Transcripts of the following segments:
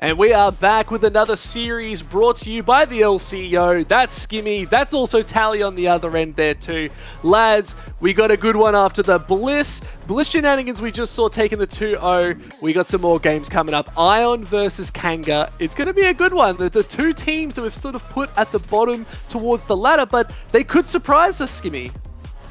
And we are back with another series brought to you by the LCO. That's Skimmy. That's also Tally on the other end there too. Lads, we got a good one after the Bliss shenanigans we just saw taking the 2-0. We got some more games coming up. Ion versus Kanga. It's going to be a good one. The two teams that we've sort of put at the bottom towards the ladder, but they could surprise us, Skimmy.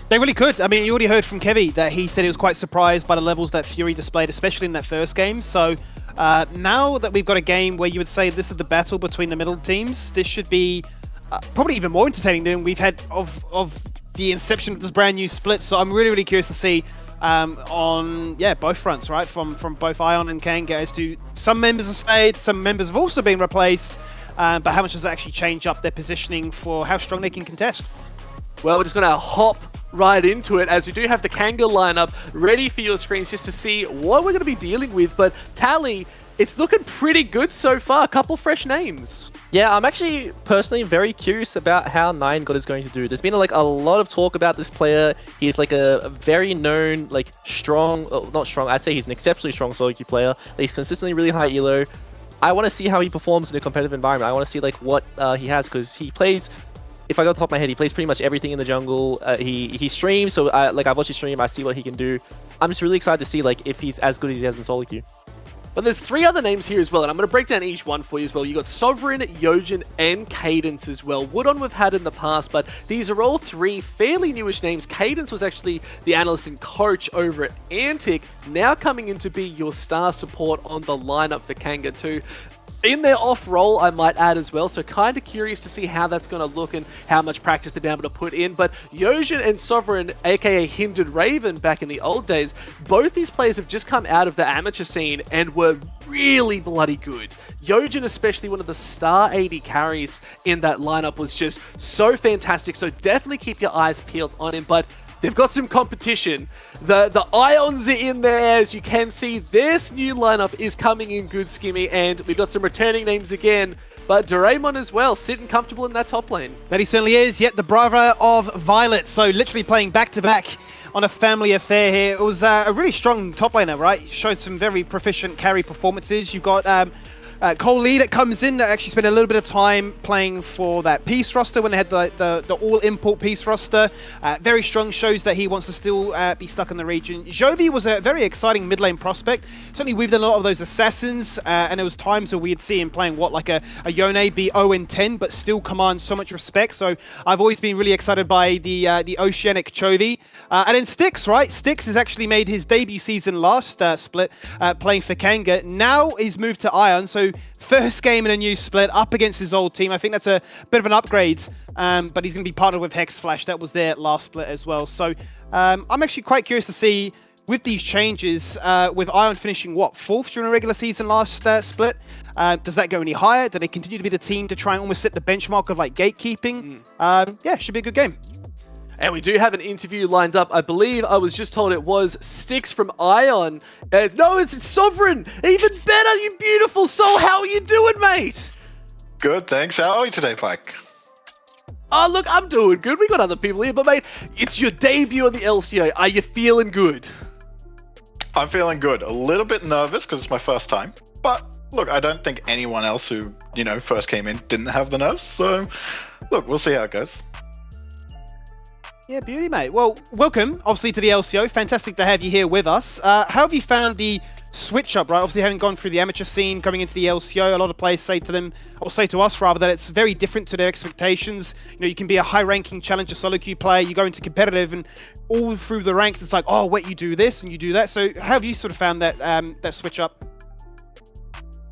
They really could. I mean, you already heard from Kevy that he said he was quite surprised by the levels that Fury displayed, especially in that first game. So now that we've got a game where you would say this is the battle between the middle teams, this should be probably even more entertaining than we've had of the inception of this brand new split. So I'm really curious to see on both fronts, right? From both Ion and Kanga, as to some members have stayed, some members have also been replaced, but how much does it actually change up their positioning for how strong they can contest? Well, we're just going to hop right into it as we do have the Kanga lineup ready for your screens just to see what we're going to be dealing with. But Tally, it's looking pretty good so far. A couple fresh names. Yeah, I'm actually personally very curious about how Nine God is going to do. There's been like a lot of talk about this player. He's like a very known, like strong, not strong, I'd say he's an exceptionally strong solo queue player. He's consistently really high elo. I want to see how he performs in a competitive environment. I want to see like what he has, because he plays, if I go to the top of my head, he plays pretty much everything in the jungle. He streams, so I've watched his stream, I see what he can do. I'm just really excited to see like if he's as good as he has in solo queue. But there's three other names here as well, and I'm going to break down each one for you as well. You got Sovereign, Yojin, and Cadence as well. Woodon we've had in the past, but these are all three fairly newish names. Cadence was actually the analyst and coach over at Antic, now coming in to be your star support on the lineup for Kanga too. In their off role, I might add as well, so kind of curious to see how that's going to look and how much practice they've been able to put in. But Yojin and Sovereign, aka Hindered Raven back in the old days, both these players have just come out of the amateur scene and were really bloody good. Yojin, especially one of the star AD carries in that lineup, was just so fantastic, so definitely keep your eyes peeled on him. But they've got some competition. The Ions are in there, as you can see. This new lineup is coming in good, Skimmy, and we've got some returning names again. But Doraemon as well, sitting comfortable in that top lane. That he certainly is. Yet the brother of Violet, so literally playing back-to-back on a family affair here. It was a really strong top laner, right? Showed some very proficient carry performances. You've got Cole Lee that comes in, that actually spent a little bit of time playing for that Peace roster when they had the all-import Peace roster. Very strong, shows that he wants to still be stuck in the region. Jovi was a very exciting mid-lane prospect. Certainly we've done a lot of those assassins, and there was times where we'd see him playing like a Yone be 0-10, but still command so much respect. So I've always been really excited by the Oceanic Chovy. And then Styx, right? Styx has actually made his debut season last split, playing for Kanga. Now he's moved to Ion, so first game in a new split up against his old team. I think that's a bit of an upgrade, but he's going to be partnered with Hexflash. That was their last split as well. So I'm actually quite curious to see, with these changes, with Ion finishing, what, 4th during a regular season last split, does that go any higher? Do they continue to be the team to try and almost set the benchmark of like gatekeeping? Yeah, should be a good game. And we do have an interview lined up. I believe I was just told it was Styx from Ion. No, it's Sovereign. Even better, you beautiful soul. How are you doing, mate? Good, thanks. How are you today, Pike? Oh, look, I'm doing good. We got other people here, but mate, it's your debut on the LCO. Are you feeling good? I'm feeling good. A little bit nervous because it's my first time. But look, I don't think anyone else who, first came in didn't have the nerves. So look, we'll see how it goes. Yeah, beauty, mate. Well, welcome, obviously, to the LCO. Fantastic to have you here with us. How have you found the switch up, right? Obviously, having gone through the amateur scene, coming into the LCO, a lot of players say to them, or say to us rather, that it's very different to their expectations. You can be a high-ranking challenger solo queue player, you go into competitive, and all through the ranks, it's like, oh, wait, you do this and you do that. So how have you sort of found that that switch up?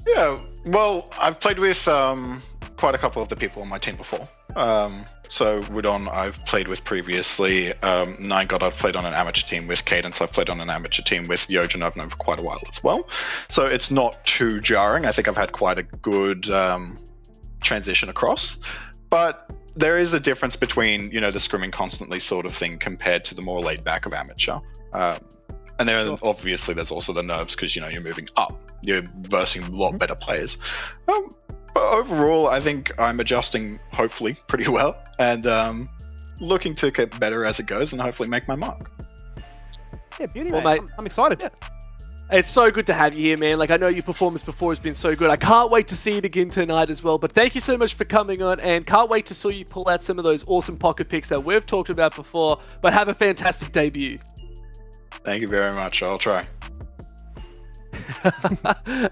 Yeah, well, I've played with quite a couple of the people on my team before. So Woodon I've played with previously, Nine God I've played on an amateur team with, Cadence I've played on an amateur team with, Yojin I've known for quite a while as well. So it's not too jarring. I think I've had quite a good transition across. But there is a difference between, the scrimming constantly sort of thing compared to the more laid back of amateur. And then obviously there's also the nerves because, you're moving up. You're versing a lot better players. But overall, I think I'm adjusting, hopefully, pretty well, and looking to get better as it goes and hopefully make my mark. Yeah, beauty, mate. I'm excited. Yeah. It's so good to have you here, man. Like, I know your performance before has been so good. I can't wait to see it again tonight as well. But thank you so much for coming on, and can't wait to see you pull out some of those awesome pocket picks that we've talked about before. But have a fantastic debut. Thank you very much. I'll try.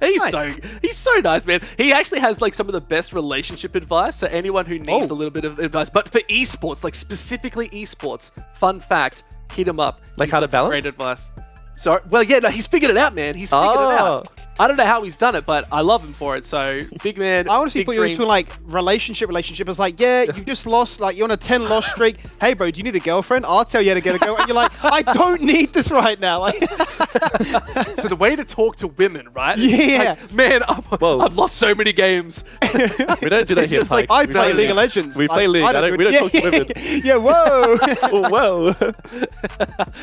He's so nice, man. He actually has like some of the best relationship advice. So anyone who needs a little bit of advice, but for esports, like specifically esports, fun fact, hit him up. Like He's how to got some balance? Great advice. So, well, yeah, no, he's figured it out, man. He's figured it out. I don't know how he's done it, but I love him for it. So, big man. I honestly big put you into like relationship. It's like, yeah, you just lost, like you're on a 10 loss streak. Hey, bro, do you need a girlfriend? I'll tell you how to get a girl. And you're like, I don't need this right now. Like, so the way to talk to women, right? Yeah. Like, man, I've lost so many games. We don't do that here, Just like, Pike. I play League of Legends. We play League. We don't talk to women. Yeah, whoa. Oh, whoa.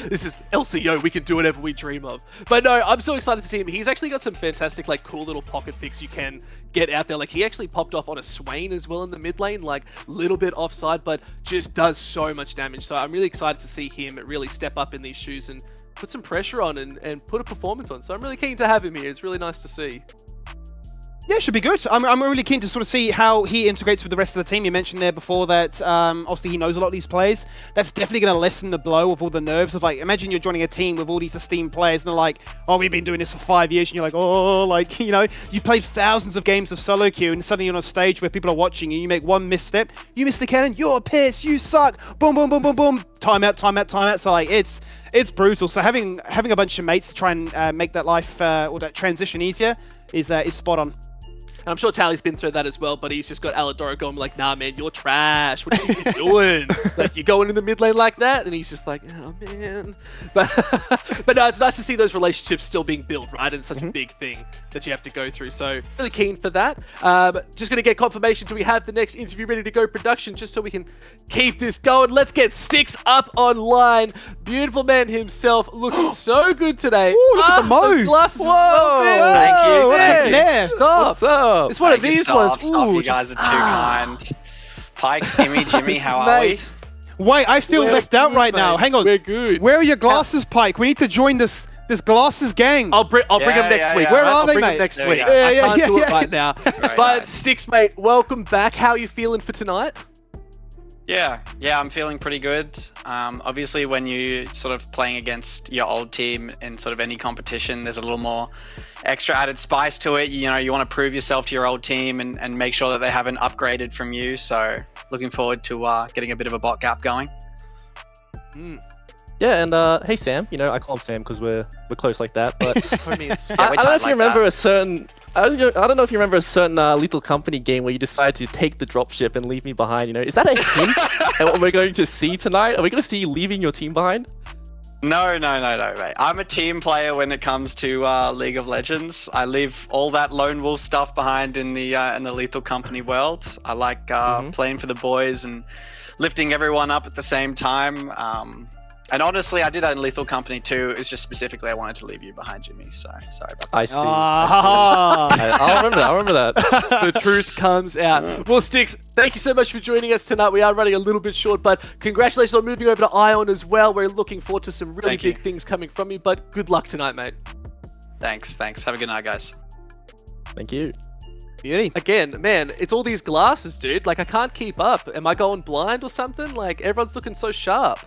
This is LCO. We can do whatever we dream of. But no, I'm so excited to see him. He's actually got some fantastic, like, cool little pocket picks you can get out there. Like, he actually popped off on a Swain as well in the mid lane, like, little bit offside, but just does so much damage. So I'm really excited to see him really step up in these shoes and put some pressure on and put a performance on. So I'm really keen to have him here. It's really nice to see. Yeah, should be good. I'm really keen to sort of see how he integrates with the rest of the team. You mentioned there before that obviously he knows a lot of these players. That's definitely going to lessen the blow of all the nerves of like, imagine you're joining a team with all these esteemed players and they're like, oh, we've been doing this for 5 years. And you're like, oh, like, you know, you've played thousands of games of solo queue and suddenly you're on a stage where people are watching you. You make one misstep, you miss the cannon, you're pissed, you suck. Boom, boom, boom, boom, boom. Time out, time out, time out. So like, it's brutal. So having a bunch of mates to try and make that life or that transition easier is spot on. And I'm sure Tally's been through that as well, but he's just got Aladora going like, nah, man, you're trash. What are you doing? Like, you're going in the mid lane like that? And he's just like, oh, man. But no, it's nice to see those relationships still being built, right? And it's such a big thing that you have to go through. So really keen for that. Just going to get confirmation. Do we have the next interview ready to go production just so we can keep this going? Let's get Sticks up online. Beautiful man himself looking so good today. Ooh, look at the those mode. glasses. Whoa. Well, man. Thank you. what Thank happened you. there? Stop. What's up? It's one of Thank you, these ones. Stop, Ooh, you guys just- are too kind. Pike, Skimmy, Jimmy, how are we? Mate, Wait, I feel we're left out good, right now. mate. Hang on. We're good. Where are your glasses, Pike? We need to join this glasses gang. I'll bring them next week. yeah. Where right? are I'll they, bring them mate? next There we week. go. I Yeah, can't yeah, do it yeah. right now. Right, But right. Sticks, mate, welcome back. How are you feeling for tonight? Yeah, I'm feeling pretty good. Obviously, when you sort of playing against your old team in sort of any competition, there's a little more extra added spice to it. You know, you want to prove yourself to your old team and make sure that they haven't upgraded from you. So looking forward to getting a bit of a bot gap going. Yeah, and hey Sam, you know I call him Sam because we're close like that. But Homies. Yeah, I we're don't know tight if you like remember that. a certain. I don't know if you remember a certain Lethal Company game where you decided to take the dropship and leave me behind. You know, is that a hint at what we're going to see tonight? Are we going to see you leaving your team behind? No, mate. I'm a team player when it comes to League of Legends. I leave all that lone wolf stuff behind in the Lethal Company world. I like playing for the boys and lifting everyone up at the same time. And honestly, I do that in Lethal Company too. It's just specifically I wanted to leave you behind, Jimmy. So sorry about that. I see. Ah. I'll remember that. The truth comes out. Well, Sticks, thank you so much for joining us tonight. We are running a little bit short, but congratulations on moving over to Ion as well. We're looking forward to some really Thank you. big things coming from you, but good luck tonight, mate. Thanks. Have a good night, guys. Thank you. Beauty. Again, man, it's all these glasses, dude. Like, I can't keep up. Am I going blind or something? Like, everyone's looking so sharp.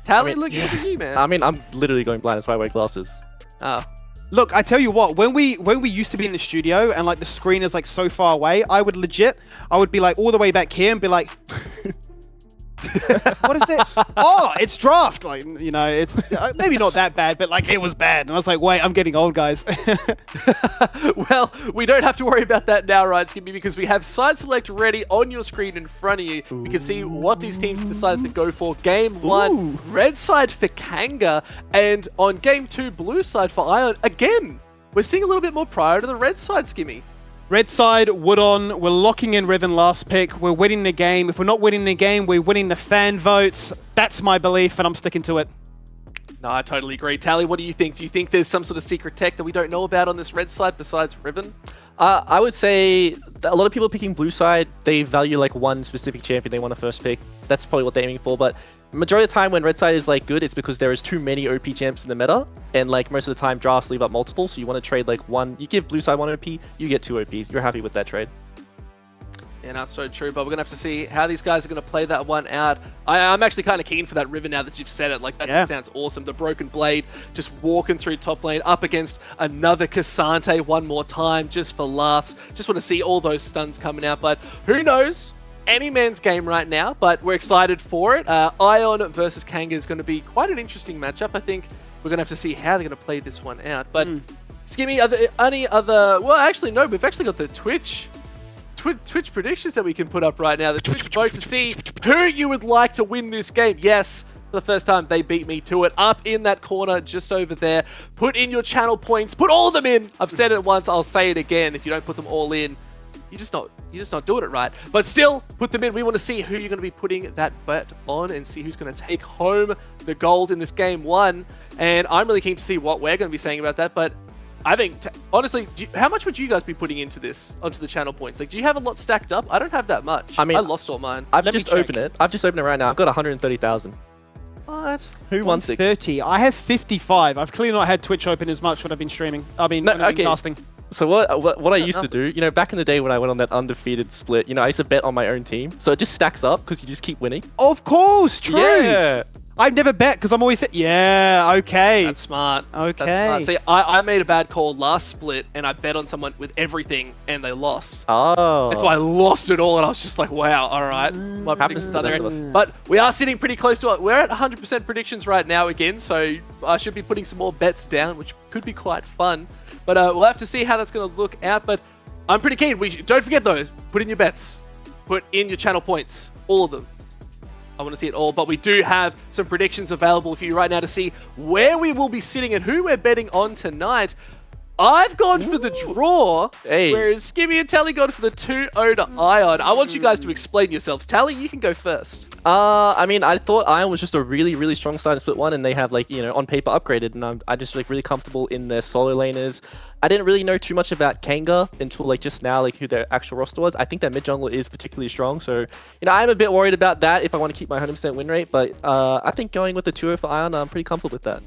Tally, look at you, man. I mean, I'm literally going blind. That's why I wear glasses. Oh. Look, I tell you what, when we used to be in the studio and like the screen is like so far away, I would be like all the way back here and be like, what is it? Oh, it's draft. Like, you know, it's maybe not that bad, but like it was bad. And I was like, wait, I'm getting old, guys. Well, we don't have to worry about that now, right, Skippy, because we have side select ready on your screen in front of you. We can see what these teams decided to go for. Game 1, red side for Kanga, and on game 2, blue side for Ion. Again, we're seeing a little bit more prior to the red side, Skimmy. Red side, wood on. We're locking in Riven last pick. We're winning the game. If we're not winning the game, we're winning the fan votes. That's my belief, and I'm sticking to it. No, I totally agree. Tally, what do you think? Do you think there's some sort of secret tech that we don't know about on this red side besides Riven? I would say that a lot of people picking blue side, they value like one specific champion they want to first pick. That's probably what they're aiming for, but majority of the time when red side is like good, it's because there is too many OP champs in the meta, and like most of the time drafts leave up multiple, so you want to trade like one. You give blue side one OP, you get two OPs. You're happy with that trade. Yeah, that's so true, but we're going to have to see how these guys are going to play that one out. I'm actually kind of keen for that River now that you've said it. Like, that just sounds awesome. The Broken Blade just walking through top lane up against another Cassante one more time just for laughs. Just want to see all those stuns coming out, but who knows? Any man's game right now, but we're excited for it. Ion versus Kanga is going to be quite an interesting matchup. I think we're going to have to see how they're going to play this one out. But, Skimmy, are there any other... Well, actually, no. We've actually got the Twitch predictions that we can put up right now. The Twitch vote to see who you would like to win this game. Yes, for the first time, they beat me to it. Up in that corner, just over there. Put in your channel points. Put all of them in. I've said it once. I'll say it again. If you don't put them all in, you're just not doing it right. But still, put them in. We want to see who you're going to be putting that bet on and see who's going to take home the gold in this game one. And I'm really keen to see what we're going to be saying about that. But I think, honestly, how much would you guys be putting into this, onto the channel points? Like, do you have a lot stacked up? I don't have that much. I mean, I lost all mine. I've just opened it right now. I've got 130,000. What? Who wants it? 30. I have 55. I've clearly not had Twitch open as much when I've been streaming. I mean, when I've been casting. So what I used to do, you know, back in the day when I went on that undefeated split, you know, I used to bet on my own team. So it just stacks up because you just keep winning. Of course, true. Yeah. I've never bet because I'm always... Yeah, okay. That's smart. Okay. That's smart. See, I made a bad call last split, and I bet on someone with everything, and they lost. Oh. That's why I lost it all, and I was just like, wow, all right. My predictions are there. But we are sitting pretty close to it. We're at 100% predictions right now again, so I should be putting some more bets down, which could be quite fun. But we'll have to see how that's going to look out. But I'm pretty keen. Don't forget, though, put in your bets. Put in your channel points. All of them. I want to see it all, but we do have some predictions available for you right now to see where we will be sitting and who we're betting on tonight. I've gone for the draw, whereas Skimmy and Tally gone for the 2-0 to Ion. I want you guys to explain yourselves. Tally, you can go first. I mean, I thought Ion was just a really, really strong side in Split 1, and they have, like, you know, on paper upgraded, and I'm just, like, really comfortable in their solo laners. I didn't really know too much about Kanga until, like, just now, like, who their actual roster was. I think their mid jungler is particularly strong, so, you know, I'm a bit worried about that if I want to keep my 100% win rate, but I think going with the 2-0 for Ion, I'm pretty comfortable with that.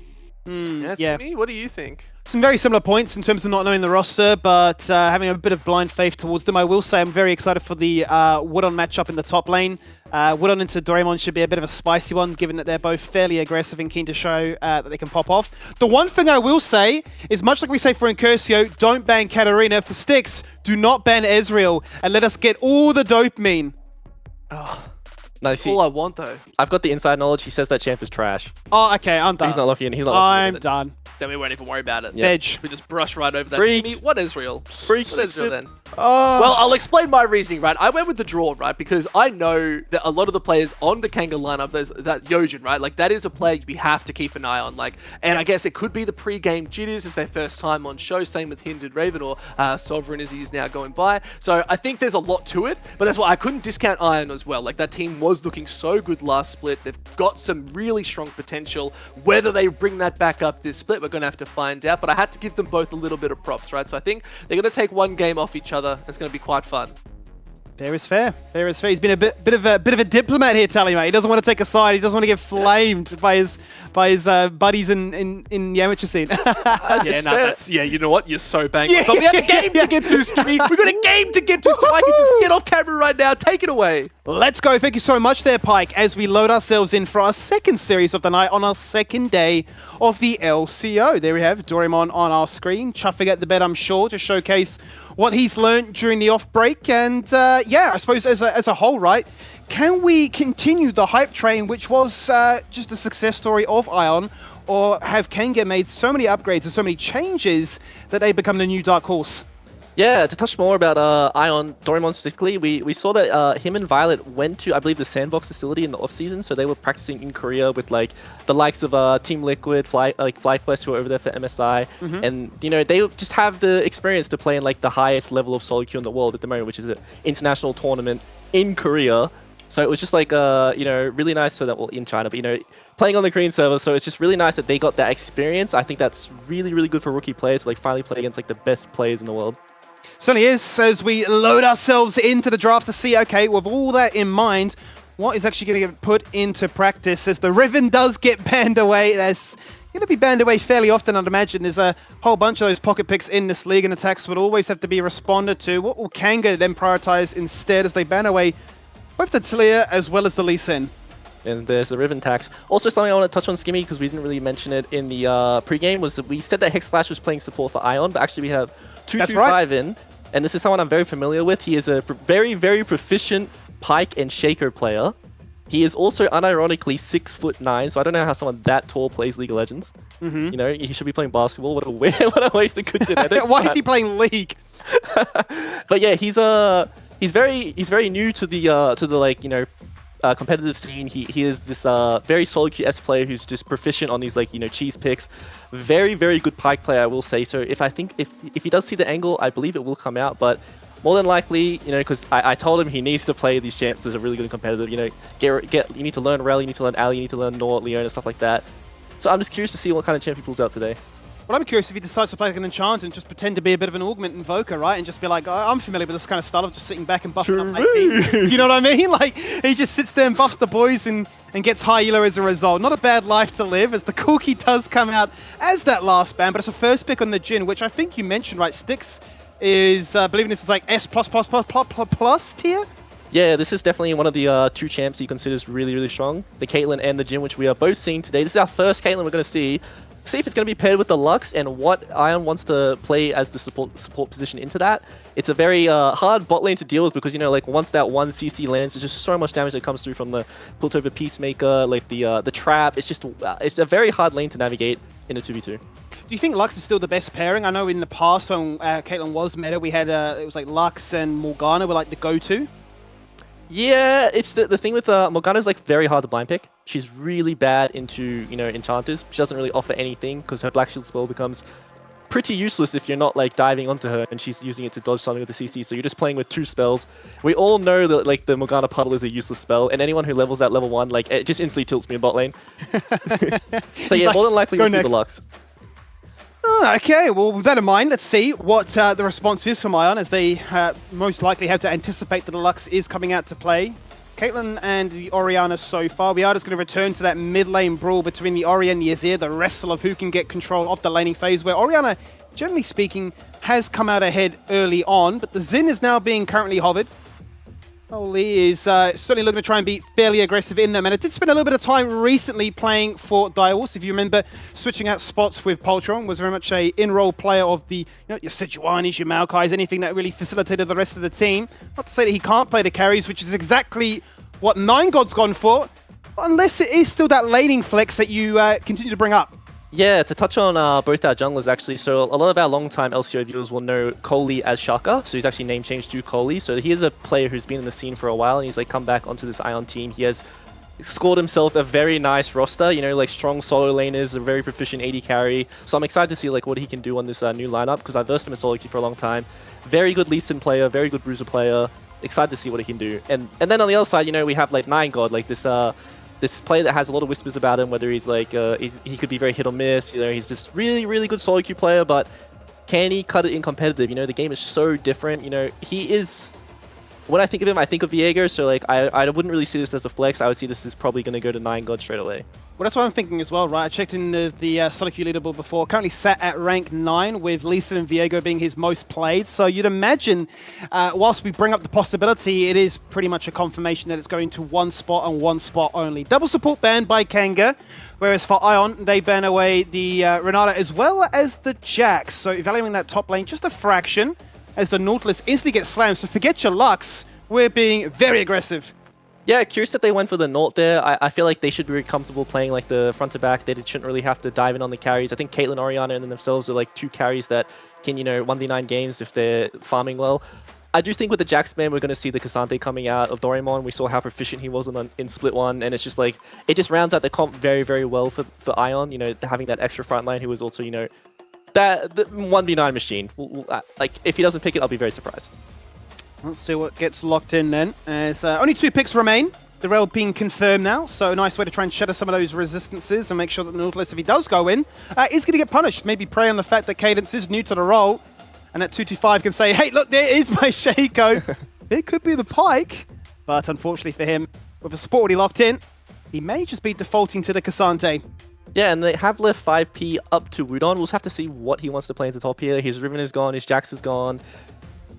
Skimmy, what do you think? Some very similar points in terms of not knowing the roster, but having a bit of blind faith towards them. I will say I'm very excited for the Woodon matchup in the top lane. Woodon into Doraemon should be a bit of a spicy one, given that they're both fairly aggressive and keen to show that they can pop off. The one thing I will say is, much like we say for Incursio, don't ban Katarina. For Styx, do not ban Ezreal, and let us get all the dopamine. Oh. That's all I want, though. I've got the inside knowledge. He says that champ is trash. Oh, okay, I'm done. He's not looking. I'm done. Then we won't even worry about it. Veg. We just brush right over that. Freak. What is real? Freak. What is real then? Oh. Well, I'll explain my reasoning, right? I went with the draw, right? Because I know that a lot of the players on the Kanga lineup, there's that Yojin, right? Like, that is a player we have to keep an eye on. Like, and I guess it could be the pre-game jitters. It's their first time on show. Same with Hindered Raven or Sovereign as he's now going by. So I think there's a lot to it, but that's why I couldn't discount Iron as well. Like, that team was looking so good last split. They've got some really strong potential. Whether they bring that back up this split, we're going to have to find out, but I had to give them both a little bit of props, right? So I think they're going to take one game off each other. It's going to be quite fun. Fair is fair. Fair is fair. He's been a bit of a diplomat here, Tally, mate. He doesn't want to take a side. He doesn't want to get flamed by his buddies in the amateur scene. Yeah, you know what? You're so bang on. But we have a game to get to, Skimmy. We've got a game to get to, so I can just get off camera right now. Take it away. Let's go. Thank you so much there, Pike, as we load ourselves in for our second series of the night on our second day of the LCO. There we have Doraemon on our screen, chuffing at the bed, I'm sure, to showcase what he's learned during the off break. And yeah, I suppose as a whole, right, can we continue the hype train, which was just a success story of Ion, or have Kanga made so many upgrades and so many changes that they become the new dark horse? Yeah, to touch more about Ion, Doraemon specifically, we saw that him and Violet went to, I believe, the Sandbox facility in the off-season, so they were practicing in Korea with, like, the likes of Team Liquid, FlyQuest, who were over there for MSI, and, you know, they just have the experience to play in, like, the highest level of solo queue in the world at the moment, which is an international tournament in Korea. So it was just like, you know, really nice for that, well, in China, but, you know, playing on the Korean server. So it's just really nice that they got that experience. I think that's really, really good for rookie players to, like, finally play against, like, the best players in the world. Certainly is, as we load ourselves into the draft to see, okay, with all that in mind, what is actually going to get put into practice as the Riven does get banned away. That's going to be banned away fairly often, I'd imagine. There's a whole bunch of those pocket picks in this league, and attacks would always have to be responded to. What will Kanga then prioritize instead as they ban away both the Talia as well as the Lee Sin? And there's the Riven tax. Also, something I want to touch on, Skimmy, because we didn't really mention it in the pre-game, was that we said that Hexflash was playing support for Ion, but actually we have 225 in, and this is someone I'm very familiar with. He is a very, very proficient Pike and Shaker player. He is also unironically 6'9", so I don't know how someone that tall plays League of Legends. You know, he should be playing basketball. What a waste of good genetics. Why is he playing League? But yeah, he's very new to the like, you know, competitive scene. He is this very solid QS player who's just proficient on these, like, you know, cheese picks. Very, very good Pike player, I will say. So if he does see the angle, I believe it will come out, but more than likely, you know, because I told him he needs to play these champs as a really good competitive. You know, you need to learn Rel, you need to learn Ali, you need to learn Nord, Leona, stuff like that. So I'm just curious to see what kind of champ he pulls out today. Well, I'm curious if he decides to play like an enchant and just pretend to be a bit of an augment invoker, right? And just be like, oh, I'm familiar with this kind of style of just sitting back and buffing up my team. You know what I mean? Like, he just sits there and buffs the boys and gets high elo as a result. Not a bad life to live, as the Cookie does come out as that last ban, but it's a first pick on the Jhin, which I think you mentioned, right? Styx is, believing this is like S+++ tier? Yeah, this is definitely one of the two champs he considers really, really strong. The Caitlyn and the Jhin, which we are both seeing today. This is our first Caitlyn we're going to see. See if it's going to be paired with the Lux and what Ion wants to play as the support position into that. It's a very hard bot lane to deal with because, you know, like, once that one CC lands, there's just so much damage that comes through from the Piltover Peacemaker, like the trap. It's just it's a very hard lane to navigate in a 2v2. Do you think Lux is still the best pairing? I know in the past when Caitlyn was meta, we had it was like Lux and Morgana were like the go-to. Yeah, it's the thing with Morgana's like very hard to blind pick. She's really bad into, you know, enchanters. She doesn't really offer anything because her Black Shield spell becomes pretty useless if you're not like diving onto her and she's using it to dodge something with the CC. So you're just playing with two spells. We all know that like the Morgana Puddle is a useless spell, and anyone who levels at level 1, like, it just instantly tilts me in bot lane. So yeah, more than likely we'll see the Lux. Okay, well, with that in mind, let's see what the response is from Ion, as they most likely have to anticipate that the Lux is coming out to play. Caitlyn and the Orianna so far. We are just going to return to that mid lane brawl between the Ori and the Azir, the wrestle of who can get control of the laning phase, where Orianna, generally speaking, has come out ahead early on, but the Xin is now being currently hovered. Lee is certainly looking to try and be fairly aggressive in them, and it did spend a little bit of time recently playing for Direwolves. If you remember, switching out spots with Poltron was very much a in-role player of the, you know, your Sejuanis, your Maokais, anything that really facilitated the rest of the team. Not to say that he can't play the carries, which is exactly what 9God's gone for, unless it is still that laning flex that you continue to bring up. Yeah, to touch on both our junglers, actually. So a lot of our long-time LCO viewers will know Coley as Shaka. So he's actually name changed to Coley. So he is a player who's been in the scene for a while, and he's like come back onto this Ion team. He has scored himself a very nice roster, you know, like strong solo laners, a very proficient AD carry. So I'm excited to see like what he can do on this new lineup, because I've versed him in solo queue for a long time. Very good Lee Sin player, very good Bruiser player. Excited to see what he can do. And then on the other side, you know, we have like 9God, like this player that has a lot of whispers about him, whether he's like, he could be very hit or miss, you know, he's this really, really good solo queue player, but can he cut it in competitive? You know, the game is so different, you know, he is, when I think of him, I think of Viego, so like, I wouldn't really see this as a flex. I would see this as probably going to go to 9God straight away. Well, that's what I'm thinking as well, right? I checked in the solo queue leaderboard before. Currently sat at rank 9, with Lee Sin and Viego being his most played. So you'd imagine, whilst we bring up the possibility, it is pretty much a confirmation that it's going to one spot and one spot only. Double support banned by Kanga, whereas for Ion, they ban away the Renata as well as the Jax. So evaluating that top lane just a fraction, as the Nautilus instantly gets slammed. So forget your Lux, we're being very aggressive. Yeah, curious that they went for the Nort there. I feel like they should be very comfortable playing like the front to back. They shouldn't really have to dive in on the carries. I think Caitlyn, Orianna, and themselves are like two carries that can, you know, 1v9 games if they're farming well. I do think with the Jax ban, we're going to see the Cassandre coming out of Doraemon. We saw how proficient he was in Split 1, and it's just like, it just rounds out the comp very, very well for Ion, you know, having that extra front line who is also, you know, the 1v9 machine. Like, if he doesn't pick it, I'll be very surprised. Let's see what gets locked in then. As only 2 picks remain. The rel being confirmed now, so a nice way to try and shatter some of those resistances and make sure that the Nautilus, if he does go in, is going to get punished. Maybe prey on the fact that Cadence is new to the role. And at 225 can say, hey, look, there is my Shaco. It could be the Pike. But unfortunately for him, with the support already locked in, he may just be defaulting to the Cassante. Yeah, and they have left 5P up to Wudon. We'll just have to see what he wants to play into top here. His Riven is gone, his Jax is gone.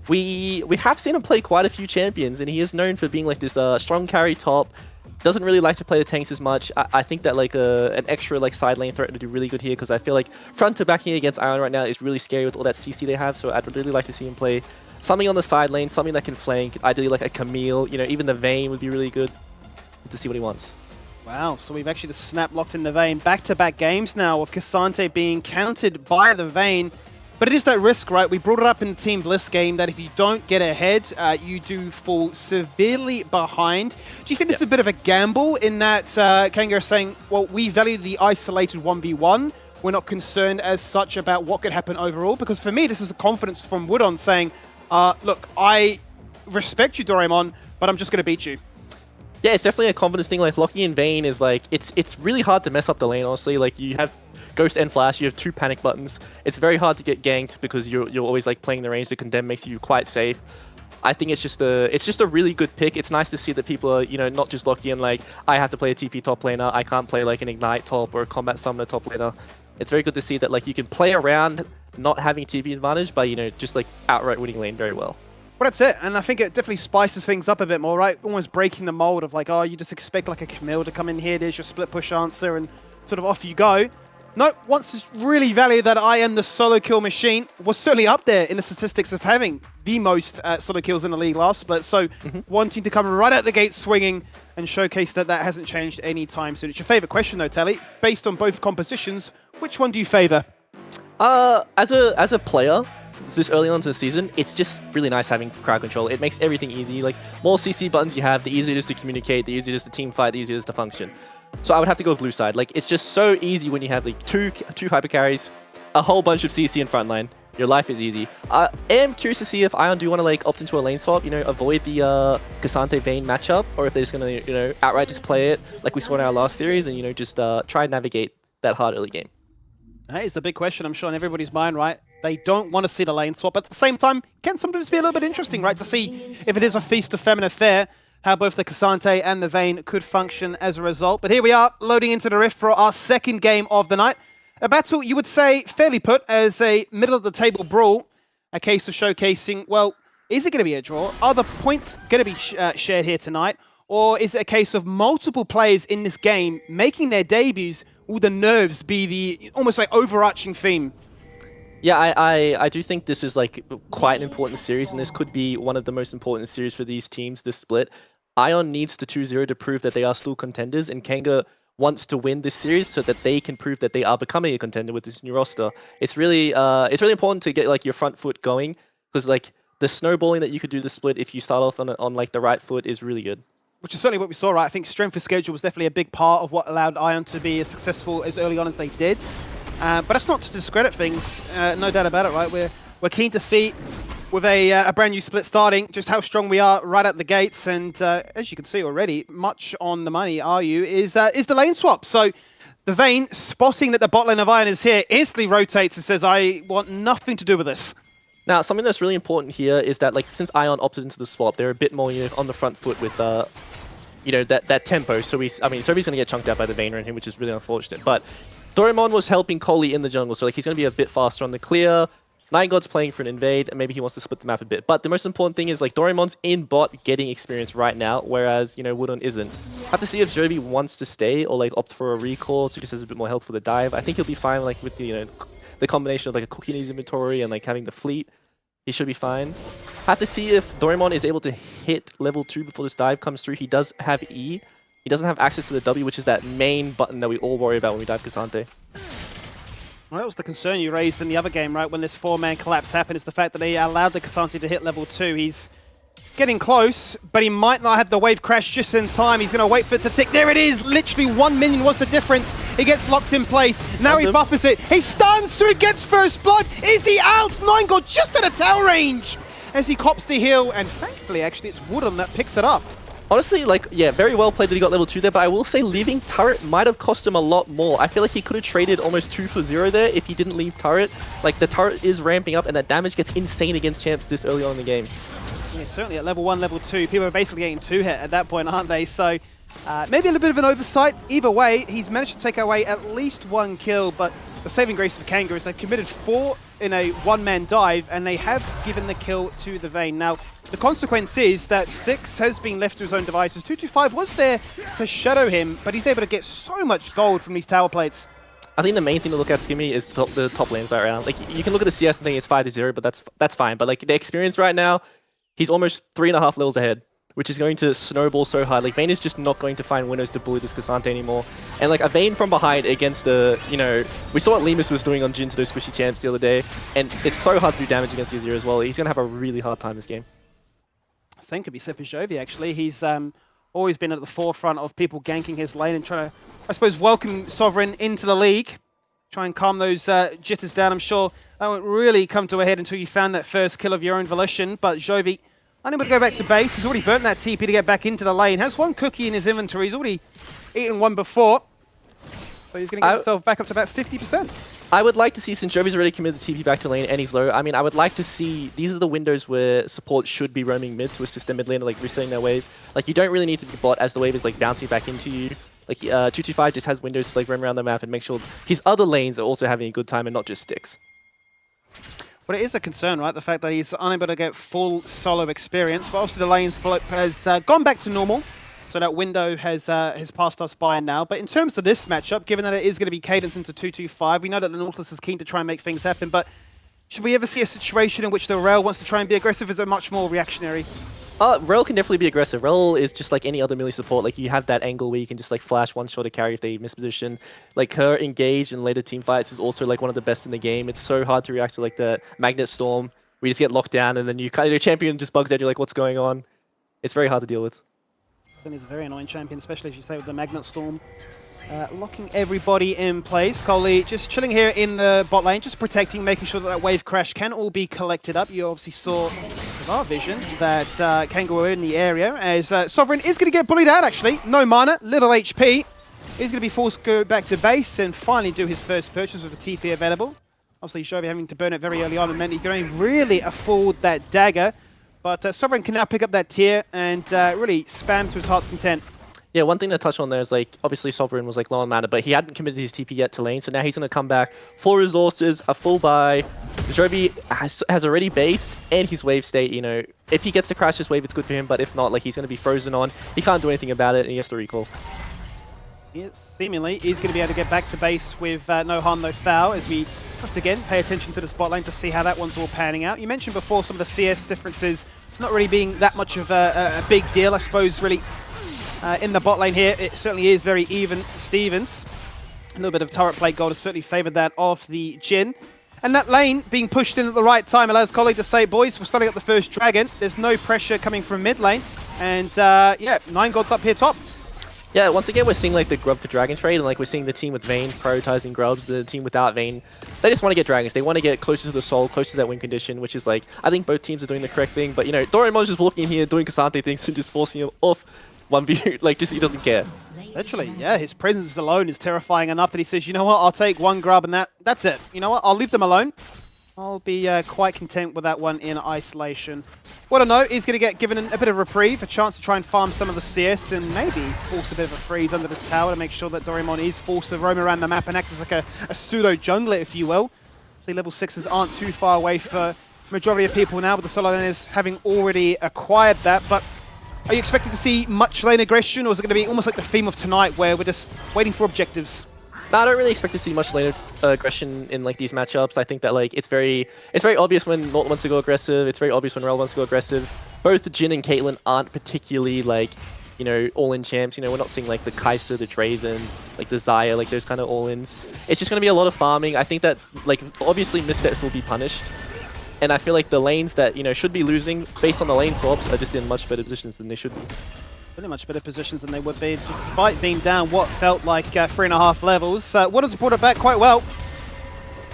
We have seen him play quite a few champions, and he is known for being like this strong carry top. Doesn't really like to play the tanks as much. I think that like an extra like side lane threat would do really good here, because I feel like front to backing against Ion right now is really scary with all that CC they have. So I'd really like to see him play something on the side lane, something that can flank. Ideally like a Camille. You know, even the Vayne would be really good to see what he wants. Wow, so we've actually just snap locked in the Vayne. Back-to-back games now with Cassante being countered by the Vayne. But it is that risk, right? We brought it up in the Team Bliss game that if you don't get ahead, you do fall severely behind. Do you think this is a bit of a gamble in that Kanga is saying, well, we value the isolated 1v1. We're not concerned as such about what could happen overall? Because for me, this is a confidence from Wudon saying, look, I respect you, Doraemon, but I'm just going to beat you. Yeah, it's definitely a confidence thing. Like, locking in Vayne is like, it's really hard to mess up the lane, honestly. Like, you have Ghost and Flash, you have 2 panic buttons. It's very hard to get ganked because you're always like playing the range. The Condemn makes you quite safe. I think it's just a really good pick. It's nice to see that people are, you know, not just locked in like, I have to play a TP top laner, I can't play like an Ignite top or a Combat Summoner top laner. It's very good to see that like you can play around not having TP advantage by, you know, just like outright winning lane very well. Well, that's it, and I think it definitely spices things up a bit more, right? Almost breaking the mold of like, oh, you just expect like a Camille to come in here, there's your split push answer, and sort of off you go. No, wants to really value that I am the solo kill machine. Was certainly up there in the statistics of having the most solo kills in the league last split, so wanting to come right out the gate swinging and showcase that that hasn't changed any time soon. It's your favorite question though, Tally. Based on both compositions, which one do you favor? As a player, this early on into the season, it's just really nice having crowd control. It makes everything easy. Like, more CC buttons you have, the easier it is to communicate, the easier it is to team fight, the easier it is to function. So I would have to go blue side. Like, it's just so easy when you have like two hyper carries, a whole bunch of CC in front line. Your life is easy. I am curious to see if Ion do want to like opt into a lane swap, you know, avoid the Cassante Vayne matchup, or if they're just gonna, you know, outright just play it like we saw in our last series and, you know, just try and navigate that hard early game. That is the big question, I'm sure, on everybody's mind, right? They don't want to see the lane swap. At the same time, can sometimes be a little bit interesting, right? To see if it is a feast of famine affair, how both the Cassante and the Vayne could function as a result. But here we are, loading into the Rift for our second game of the night. A battle, you would say, fairly put as a middle-of-the-table brawl. A case of showcasing, well, is it going to be a draw? Are the points going to be shared here tonight? Or is it a case of multiple players in this game making their debuts? Will the nerves be the almost like overarching theme? Yeah, I do think this is like quite an important series, and this could be one of the most important series for these teams, this split. Ion needs to 2-0 to prove that they are still contenders, and Kanga wants to win this series so that they can prove that they are becoming a contender with this new roster. It's really important to get like your front foot going, because like the snowballing that you could do this split if you start off on like the right foot is really good. Which is certainly what we saw, right? I think strength of schedule was definitely a big part of what allowed Ion to be as successful as early on as they did. But that's not to discredit things, no doubt about it, right? We're keen to see, with a brand new split starting, just how strong we are right at the gates. And as you can see already, much on the money, is the lane swap. So the Vayne, spotting that the bot lane of Ion is here, instantly rotates and says, I want nothing to do with this. Now, something that's really important here is that, like, since Ion opted into the swap, they're a bit more, you know, on the front foot with, you know, that tempo. So Sobi's going to get chunked out by the Vayne around him, which is really unfortunate. But Doraemon was helping Coley in the jungle, so like he's going to be a bit faster on the clear. Nine God's playing for an invade, and maybe he wants to split the map a bit. But the most important thing is, like, Doraemon's in bot getting experience right now, whereas, you know, Wudon isn't. Have to see if Jovi wants to stay or, like, opt for a recall, so he just has a bit more health for the dive. I think he'll be fine, like, with the, you know, the combination of, like, a cookie in his inventory and, like, having the fleet. He should be fine. Have to see if Doraemon is able to hit level 2 before this dive comes through. He does have E. He doesn't have access to the W, which is that main button that we all worry about when we dive Cassante. Well, that was the concern you raised in the other game, right? When this 4-man collapse happened, is the fact that they allowed the Cassante to hit level 2. He's getting close, but he might not have the wave crash just in time. He's going to wait for it to tick. There it is! Literally 1 minion. What's the difference? He gets locked in place. Now he buffers it. He stuns, so he gets first blood. Is he out? 9God just at a tower range as he cops the heal. And thankfully, actually, it's Wudon that picks it up. Honestly, like, yeah, very well played that he got level 2 there, but I will say leaving turret might have cost him a lot more. I feel like he could have traded almost 2 for 0 there if he didn't leave turret. Like, the turret is ramping up, and that damage gets insane against champs this early on in the game. Yeah, certainly at level 1, level 2, people are basically getting 2-hit at that point, aren't they? So maybe a little bit of an oversight. Either way, he's managed to take away at least 1 kill, but the saving grace of Kanga is they've committed 4 in a one-man dive, and they have given the kill to the Vayne. Now, the consequence is that Styx has been left to his own devices. 225 was there to shadow him, but he's able to get so much gold from these tower plates. I think the main thing to look at, Skimmy, is the top lanes right around. Like, you can look at the CS and think it's 5-0, but that's fine. But like the experience right now, he's almost 3.5 levels ahead, which is going to snowball so hard. Like, Vayne is just not going to find windows to bully this Cassante anymore. And like a Vayne from behind against the, you know, we saw what Lemus was doing on Jhin to those squishy champs the other day, and it's so hard to do damage against Azir as well. He's going to have a really hard time this game. Same could be said for Jovi, actually. He's always been at the forefront of people ganking his lane and trying to, I suppose, welcome Sovereign into the league. Try and calm those jitters down. I'm sure that won't really come to a head until you found that first kill of your own volition. But Jovi, unable to go back to base. He's already burnt that TP to get back into the lane. Has 1 cookie in his inventory. He's already eaten 1 before. So he's going to get himself back up to about 50%. I would like to see, since Jovi's already committed the TP back to lane and he's low, I mean, I would like to see, these are the windows where support should be roaming mid to assist their mid laner, like resetting their wave. Like, you don't really need to be bot as the wave is like bouncing back into you. Like, 225 just has windows to like roam around the map and make sure his other lanes are also having a good time and not just Styx. But it is a concern, right? The fact that he's unable to get full solo experience. But obviously the lane flip has gone back to normal. So that window has passed us by now. But in terms of this matchup, given that it is going to be cadence into 225, we know that the Nautilus is keen to try and make things happen. But should we ever see a situation in which the Rel wants to try and be aggressive? Is it much more reactionary? Rel can definitely be aggressive. Rel is just like any other melee support. Like, you have that angle where you can just like flash one-shot a carry if they misposition. Like, her engage in later team fights is also like one of the best in the game. It's so hard to react to like the Magnet Storm where you just get locked down and then you kind of, your champion just bugs out. You're like, what's going on? It's very hard to deal with. He's a very annoying champion, especially as you say with the Magnet Storm. Locking everybody in place. Coley just chilling here in the bot lane, just protecting, making sure that that wave crash can all be collected up. You obviously saw with our vision that Kanga were in the area, as Sovereign is going to get bullied out actually. No mana, little HP. He's going to be forced to go back to base and finally do his first purchase with the TP available. Obviously Jovi having to burn it very early on and meant he could only really afford that dagger. But Sovereign can now pick up that tier and really spam to his heart's content. Yeah, one thing to touch on there is, like, obviously Sovereign was like low on mana, but he hadn't committed his TP yet to lane, so now he's going to come back, full resources, a full buy. Jovi has already based, and his wave state, you know, if he gets to crash his wave, it's good for him, but if not, like, he's going to be frozen on. He can't do anything about it, and he has to recall. Yes, seemingly, he's going to be able to get back to base with no harm, no foul, as we once again pay attention to the spot lane to see how that one's all panning out. You mentioned before some of the CS differences not really being that much of a big deal, I suppose, really. In the bot lane here, it certainly is very even Stevens. A little bit of turret plate gold has certainly favoured that of the Jhin. And that lane being pushed in at the right time allows Colleague to say, boys, we're starting up the first dragon. There's no pressure coming from mid lane. And yeah, 9 gods up here top. Yeah, once again, we're seeing like the grub for dragon trade, and like we're seeing the team with Vayne prioritizing grubs, the team without Vayne. They just want to get dragons. They want to get closer to the soul, closer to that win condition, which is like, I think both teams are doing the correct thing. But, you know, Doraemon's just walking in here, doing Cassante things and just forcing him off 1v. Like, just he doesn't care. Literally, yeah, his presence alone is terrifying enough that he says, you know what, I'll take 1 grub and that's it. You know what, I'll leave them alone. I'll be quite content with that one in isolation. What I know is going to get given a bit of reprieve, a chance to try and farm some of the CS and maybe force a bit of a freeze under this tower to make sure that Doraemon is forced to roam around the map and act as like a pseudo jungler, if you will. See, level 6s aren't too far away for majority of people now, with the solo laners having already acquired that. But are you expecting to see much lane aggression, or is it going to be almost like the theme of tonight where we're just waiting for objectives? No, I don't really expect to see much later aggression in like these matchups. I think that like it's very obvious when Nort wants to go aggressive. It's very obvious when Rel wants to go aggressive. Both Jhin and Caitlyn aren't particularly like, you know, all-in champs. You know, we're not seeing like the Kai'Sa, the Draven, like the Xayah, like those kind of all-ins. It's just going to be a lot of farming. I think that like obviously missteps will be punished. And I feel like the lanes that, you know, should be losing based on the lane swaps are just in much better positions than they should be. Pretty much better positions than they would be, despite being down what felt like 3.5 levels. Waters brought it back quite well.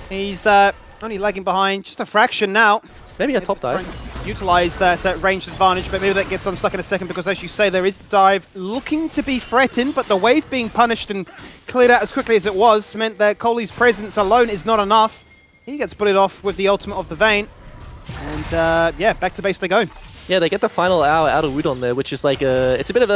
He's only lagging behind just a fraction now. Maybe a top dive. utilize that ranged advantage, but maybe that gets unstuck in a second because, as you say, there is the dive looking to be threatened, but the wave being punished and cleared out as quickly as it was meant that Coley's presence alone is not enough. He gets bullied off with the ultimate of the Vayne, and yeah, back to base they go. Yeah, they get the final hour out of Wudon there, which is like it's a bit of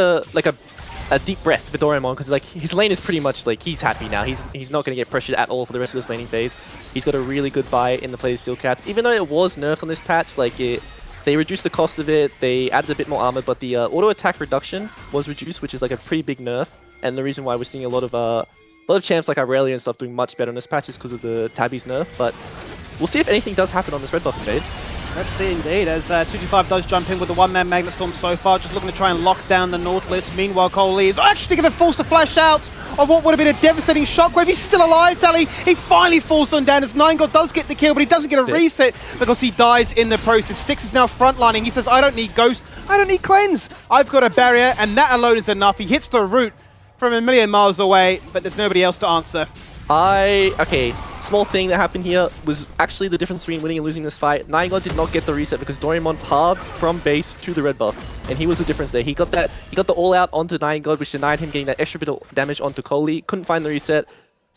a deep breath for Doraemon, because like his lane is pretty much like he's happy now. He's not going to get pressured at all for the rest of this laning phase. He's got a really good buy in the play steel caps, even though it was nerfed on this patch. Like they reduced the cost of it, they added a bit more armor, but the auto attack reduction was reduced, which is like a pretty big nerf. And the reason why we're seeing a lot of champs like Aurelia and stuff doing much better on this patch is because of the Tabby's nerf. But we'll see if anything does happen on this red buff invade. Let's see indeed, as 225 does jump in with the one-man Magnet Storm so far, just looking to try and lock down the Nautilus. Meanwhile, Coley is actually going to force a flash out of what would have been a devastating shockwave. He's still alive, Tally. He finally falls on down as 9God does get the kill, but he doesn't get a reset because he dies in the process. Styx is now frontlining. He says, I don't need Ghost, I don't need Cleanse. I've got a barrier, and that alone is enough. He hits the root from a million miles away, but there's nobody else to answer. Okay, small thing that happened here was actually the difference between winning and losing this fight. 9God did not get the reset because Doraemon parred from base to the red buff, and he was the difference there. He got the all out onto 9God, which denied him getting that extra bit of damage onto Coley. Couldn't find the reset,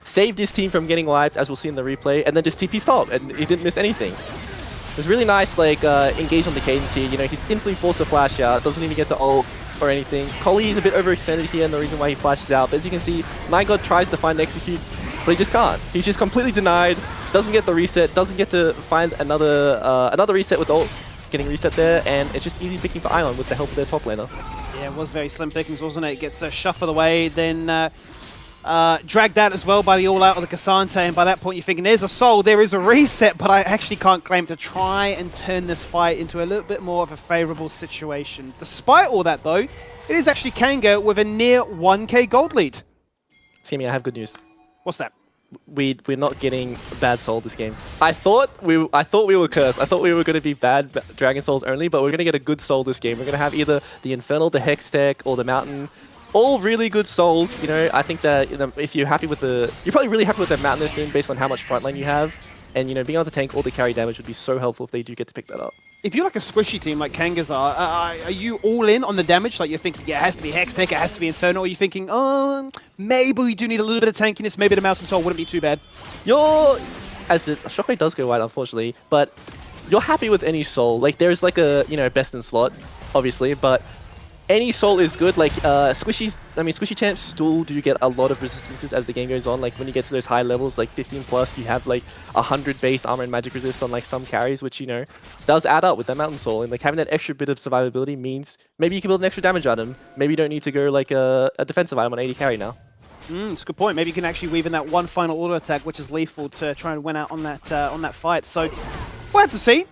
saved his team from getting wiped, as we'll see in the replay, and then just TP stop, and he didn't miss anything. It's really nice, like engage on the cadence here. You know, he's instantly forced to flash out, doesn't even get to ult or anything. Coley is a bit overextended here, and the reason why he flashes out. But as you can see, 9God tries to find the execute, but he just can't. He's just completely denied, doesn't get the reset, doesn't get to find another reset with ult getting reset there, and it's just easy picking for Ion with the help of their top laner. Yeah, it was very slim pickings, wasn't it? It gets shuffled away, then dragged out as well by the all-out of the Cassante, and by that point you're thinking, there's a soul, there is a reset, but I actually can't claim to try and turn this fight into a little bit more of a favourable situation. Despite all that, though, it is actually Kanga with a near 1k gold lead. Simi, I have good news. What's that? We're not getting bad soul this game. I thought we were cursed. I thought we were going to be bad Dragon Souls only, but we're going to get a good soul this game. We're going to have either the Infernal, the Hex Tech, or the Mountain. All really good souls. You know, I think that if you're happy with you're probably really happy with the Mountain this game based on how much frontline you have, and being able to tank all the carry damage would be so helpful if they do get to pick that up. If you're like a squishy team like Kangas are you all in on the damage? Like you're thinking, yeah, it has to be Hex Tech, it has to be Infernal, or are you thinking, oh, maybe we do need a little bit of tankiness, maybe the Mountain Soul wouldn't be too bad? As the Shockwave does go wide, unfortunately, but you're happy with any soul. Like there's like a, best in slot, obviously, but any soul is good. Like squishy champs still do get a lot of resistances as the game goes on. Like when you get to those high levels, like 15 plus, you have like 100 base armor and magic resist on like some carries, which does add up with that Mountain Soul. And like having that extra bit of survivability means maybe you can build an extra damage item. Maybe you don't need to go like a defensive item on 80 carry now. It's a good point. Maybe you can actually weave in that one final auto attack, which is lethal to try and win out on that fight. So we'll have to see.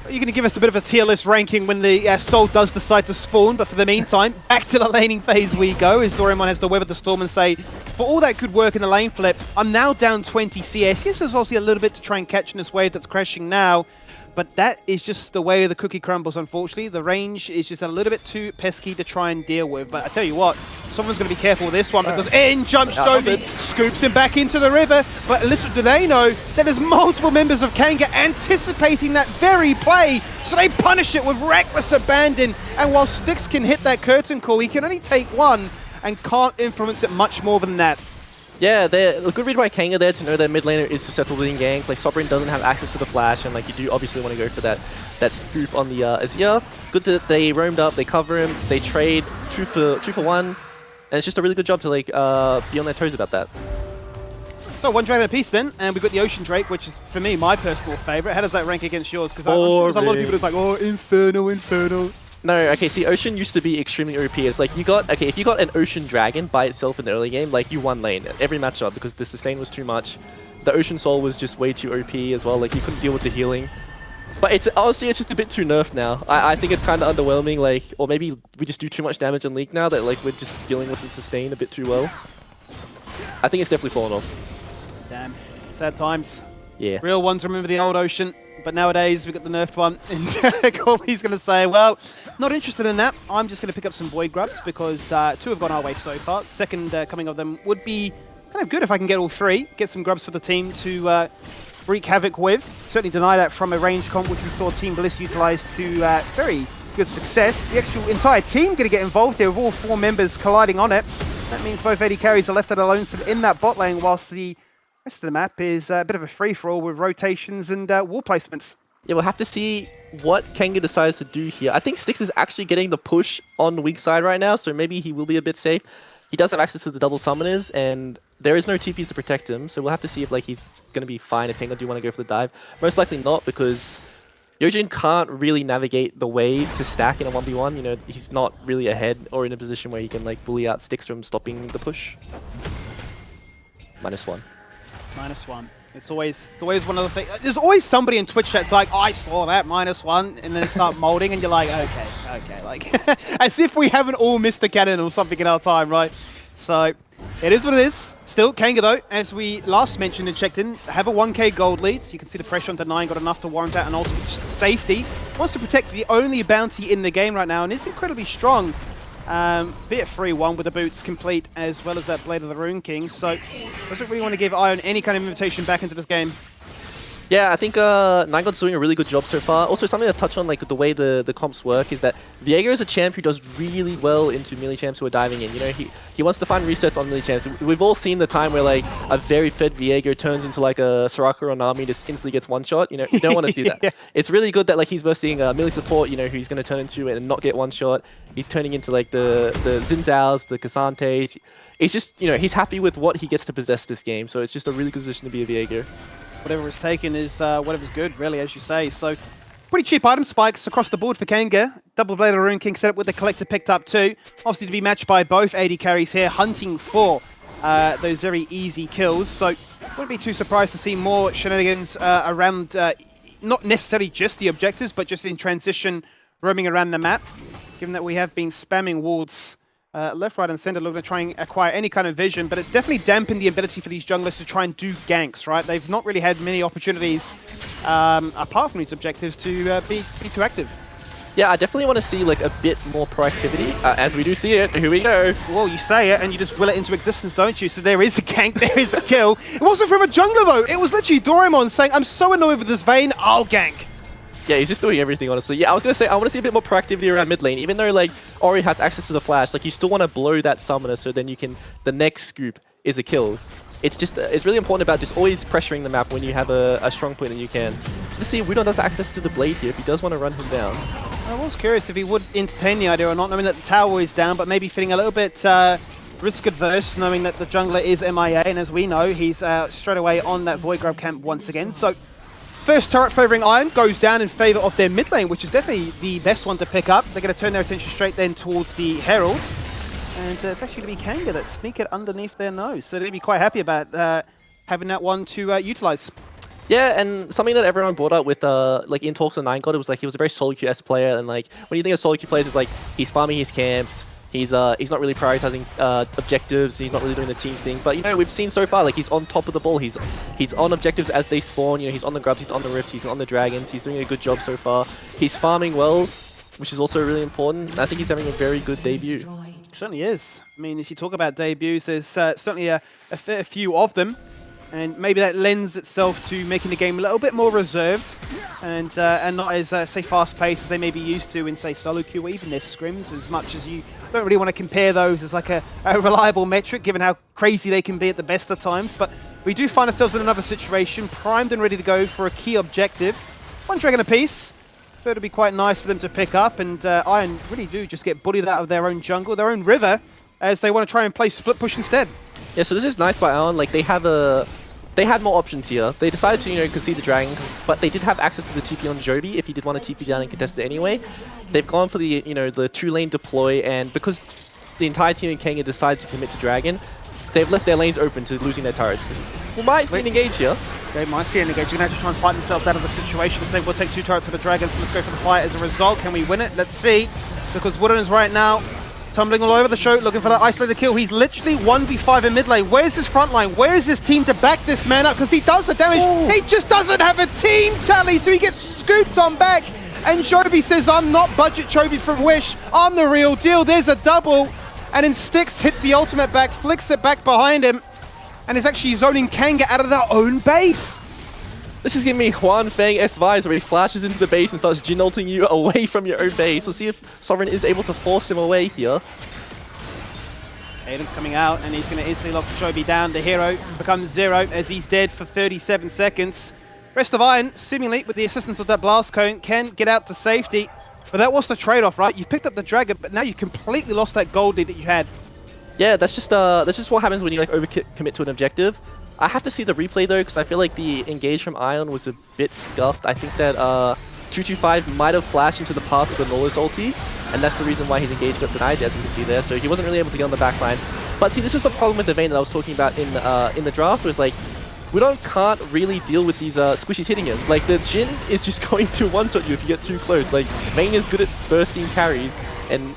You're going to give us a bit of a tier list ranking when the Soul does decide to spawn, but for the meantime, back to the laning phase we go, as Doraemon has the Web of the Storm and say, for all that could work in the lane flip, I'm now down 20 CS. Yes, there's obviously a little bit to try and catch in this wave that's crashing now, but that is just the way the cookie crumbles, unfortunately. The range is just a little bit too pesky to try and deal with, but I tell you what, someone's going to be careful with this one, because in jumps Jovi, scoops him back into the river, but little do they know that there's multiple members of Kanga anticipating that very play, so they punish it with reckless abandon, and while Styx can hit that curtain call, he can only take one and can't influence it much more than that. Yeah, a good read by Kanga there to know that mid laner is susceptible to being ganked. Like Sovereign doesn't have access to the flash, and like you do obviously want to go for that scoop on the Azir. Good that they roamed up, they cover him, they trade two for one, and it's just a really good job to like be on their toes about that. So one Dragon apiece then, and we've got the Ocean Drake, which is for me my personal favorite. How does that rank against yours? Because I'm sure there's a lot of people that's like, oh, Inferno. No, okay, see, Ocean used to be extremely OP. It's like if you got an Ocean Dragon by itself in the early game, like you won lane every matchup because the sustain was too much. The Ocean Soul was just way too OP as well, like you couldn't deal with the healing. But honestly, it's just a bit too nerfed now. I think it's kind of underwhelming, like, or maybe we just do too much damage in League now that like we're just dealing with the sustain a bit too well. I think it's definitely fallen off. Damn, sad times. Yeah. Real ones remember the old Ocean. But nowadays, we've got the nerfed one, and Colby's going to say, well, not interested in that. I'm just going to pick up some Void Grubs, because 2 have gone our way so far. Second coming of them would be kind of good if I can get all 3, get some grubs for the team to wreak havoc with. Certainly deny that from a range comp, which we saw Team Bliss utilize to very good success. The actual entire team going to get involved here with all 4 members colliding on it. That means both AD carries are left at a lonesome in that bot lane, whilst the rest of the map is a bit of a free-for-all with rotations and wall placements. Yeah, we'll have to see what Kanga decides to do here. I think Styx is actually getting the push on the weak side right now, so maybe he will be a bit safe. He does have access to the double summoners, and there is no TPs to protect him, so we'll have to see if like he's going to be fine if Kanga do want to go for the dive. Most likely not, because Yojin can't really navigate the wave to stack in a 1v1. You know, he's not really ahead or in a position where he can like bully out Styx from stopping the push. -1. -1. It's always one of the things. There's always somebody in Twitch that's like, I saw that -1, and then start molding, and you're like, okay, like as if we haven't all missed the cannon or something in our time, right? So it is what it is. Still, Kanga though, as we last mentioned and checked in, have a 1k gold lead. You can see the pressure on Nine got enough to warrant out an ultimate safety. Wants to protect the only bounty in the game right now, and is incredibly strong. Be it 3-1 with the boots complete, as well as that Blade of the Rune King, so doesn't really want to give Ion any kind of invitation back into this game. Yeah, I think Ninegod's doing a really good job so far. Also, something to touch on, like the way the comps work, is that Viego is a champ who does really well into melee champs who are diving in. You know, he wants to find resets on melee champs. We've all seen the time where like a very fed Viego turns into like a Soraka or Nami, just instantly gets one shot. You know, you don't want to see that. Yeah. It's really good that like he's versing melee support. You know, who he's going to turn into and not get one shot. He's turning into like the Xin Zhao's, the Casantes. It's just, you know, he's happy with what he gets to possess this game. So it's just a really good position to be a Viego. Whatever is taken is whatever's good, really, as you say. So, pretty cheap item spikes across the board for Kanga. Double Blade of Rune King set up with the Collector picked up too. Obviously to be matched by both AD carries here, hunting for those very easy kills. So, wouldn't be too surprised to see more shenanigans around, not necessarily just the objectives, but just in transition, roaming around the map. Given that we have been spamming wards left, right, and center, looking to try and acquire any kind of vision, but it's definitely dampened the ability for these junglers to try and do ganks, right? They've not really had many opportunities, apart from these objectives, to be too active. Yeah, I definitely want to see like a bit more proactivity, as we do see it. Here we go. Well, you say it, and you just will it into existence, don't you? So there is a gank, there is a kill. It wasn't from a jungler, though. It was literally Doraemon saying, I'm so annoyed with this Vayne, I'll gank. Yeah, he's just doing everything, honestly. Yeah, I was going to say, I want to see a bit more proactivity around mid lane. Even though, like, Ori has access to the flash, like, you still want to blow that summoner so then you can... The next scoop is a kill. It's just... it's really important about just always pressuring the map when you have a strong point that you can. Let's see if Wudon does access to the blade here, if he does want to run him down. I was curious if he would entertain the idea or not, knowing that the tower is down, but maybe feeling a little bit risk-adverse, knowing that the jungler is MIA, and as we know, he's straight away on that Void Grub camp once again. So... First turret favouring Iron goes down in favour of their mid lane, which is definitely the best one to pick up. They're going to turn their attention straight then towards the Herald. And it's actually going to be Kanga that sneak it underneath their nose. So they're going to be quite happy about having that one to utilise. Yeah, and something that everyone brought up with, like in talks with Ninegod, it was like he was a very solo QS player, and like when you think of solo Q players, it's like he's farming his camps, he's not really prioritizing objectives, he's not really doing the team thing. But you know, we've seen so far like he's on top of the ball, he's on objectives as they spawn. You know, he's on the grubs, he's on the rift, he's on the dragons. He's doing a good job so far. He's farming well, which is also really important. I think he's having a very good debut. Certainly is. I mean, if you talk about debuts, there's certainly a fair few of them. And maybe that lends itself to making the game a little bit more reserved and not as, say, fast-paced as they may be used to in, say, solo queue or even their scrims, as much as you don't really want to compare those as like a reliable metric, given how crazy they can be at the best of times. But we do find ourselves in another situation, primed and ready to go for a key objective. One dragon apiece. So it'll be quite nice for them to pick up, and Iron really do just get bullied out of their own jungle, their own river, as they want to try and play split push instead. Yeah, so this is nice by Ion. Like, they had more options here. They decided to, you know, concede the dragon, but they did have access to the TP on Joby if he did want to TP down and contest it anyway. They've gone for the, you know, the 2-lane deploy, and because the entire team in Kanga decided to commit to dragon, they've left their lanes open to losing their turrets. We might see an engage here. They might see an engage. You're going to have to try and fight themselves out of the situation. Say we'll take 2 turrets to the dragon, so let's go for the fight as a result. Can we win it? Let's see. Because Wooden is right now tumbling all over the show, looking for that isolated kill. He's literally 1v5 in mid lane. Where's his front line? Where's his team to back this man up? Because he does the damage. Ooh. He just doesn't have a team tally, so he gets scooped on back. And Joby says, I'm not budget Joby from Wish. I'm the real deal. There's a double. And then Styx hits the ultimate back, flicks it back behind him, and is actually zoning Kanga out of their own base. This is giving me Juan Feng S-Vibes where he flashes into the base and starts Jin-ulting you away from your own base. We'll see if Sovereign is able to force him away here. Aiden's coming out, and he's going to instantly lock Joby down. The hero becomes 0 as he's dead for 37 seconds. Rest of Iron, seemingly, with the assistance of that Blast Cone, can get out to safety. But that was the trade-off, right? You picked up the Dragon, but now you completely lost that gold lead that you had. Yeah, that's just what happens when you like overcommit to an objective. I have to see the replay though, because I feel like the engage from Ion was a bit scuffed. I think that 225 might have flashed into the path of the Nola's ulti, and that's the reason why his engage got denied, as you can see there. So he wasn't really able to get on the back line. But see, this is the problem with the Vayne that I was talking about in the draft, was like, Wudong can't really deal with these squishies hitting him. Like, the Jin is just going to one-shot you if you get too close. Like, Vayne is good at bursting carries, and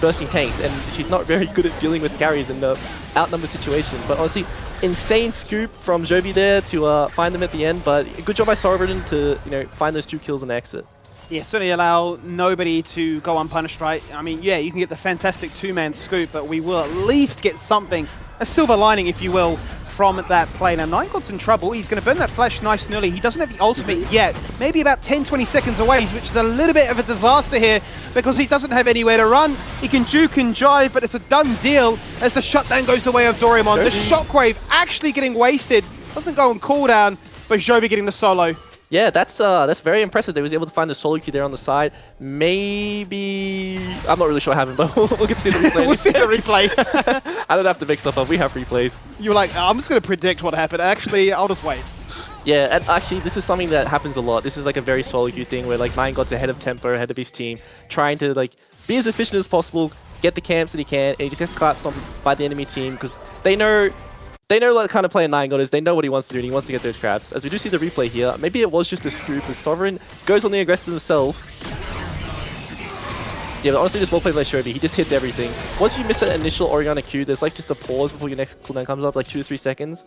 bursting tanks, and she's not very good at dealing with carries in the outnumbered situation. But honestly, insane scoop from Joby there to find them at the end, but good job by Sovereign to find those 2 kills and exit. Yeah, certainly allow nobody to go unpunished, right? I mean, yeah, you can get the fantastic 2-man scoop, but we will at least get something, a silver lining, if you will, from that play. Now, 9god's in trouble. He's going to burn that flash nice and early. He doesn't have the ultimate yet. Maybe about 10-20 seconds away, which is a little bit of a disaster here because he doesn't have anywhere to run. He can juke and jive, but it's a done deal as the shutdown goes the way of Doraemon. The shockwave actually getting wasted. Doesn't go on cooldown, but Joby getting the solo. Yeah, that's very impressive. They was able to find the solo key there on the side. Maybe I'm not really sure what happened, but we'll get to see the replay. We'll see the replay. I don't have to make stuff up. We have replays. You were like, I'm just going to predict what happened. Actually, I'll just wait. Yeah, and actually, this is something that happens a lot. This is like a very solo queue thing where like 9god's ahead of tempo, ahead of his team, trying to like be as efficient as possible, get the camps that he can, and he just gets collapsed on by the enemy team because they know what kind of player 9god is. They know what he wants to do, and he wants to get those crabs. As we do see the replay here, maybe it was just a scoop as Sovereign goes on the aggressive himself. Yeah, but honestly, this well played by Shobi. He just hits everything. Once you miss that initial Oriana Q, there's like just a pause before your next cooldown comes up, like 2 to 3 seconds,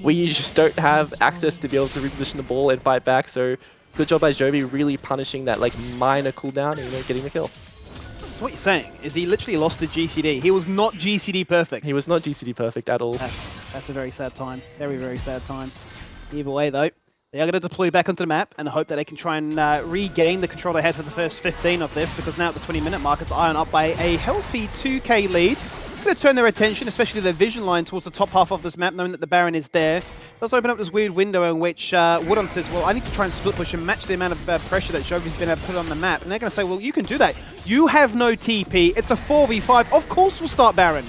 where you just don't have access to be able to reposition the ball and fight back. So good job by Joby really punishing that like minor cooldown and getting the kill. So what you're saying is he literally lost to GCD. He was not GCD perfect. He was not GCD perfect at all. That's a very sad time. Very, very sad time. Either way, though, they are going to deploy back onto the map and hope that they can try and regain the control they had for the first 15 of this, because now at the 20-minute mark, it's Ion up by a healthy 2k lead. Going to turn their attention, especially their vision line, towards the top half of this map, knowing that the Baron is there. Let's open up this weird window in which Woodon says, well, I need to try and split push and match the amount of pressure that Jovi's been able to put on the map. And they're going to say, well, you can do that. You have no TP. It's a 4v5. Of course we'll start Baron.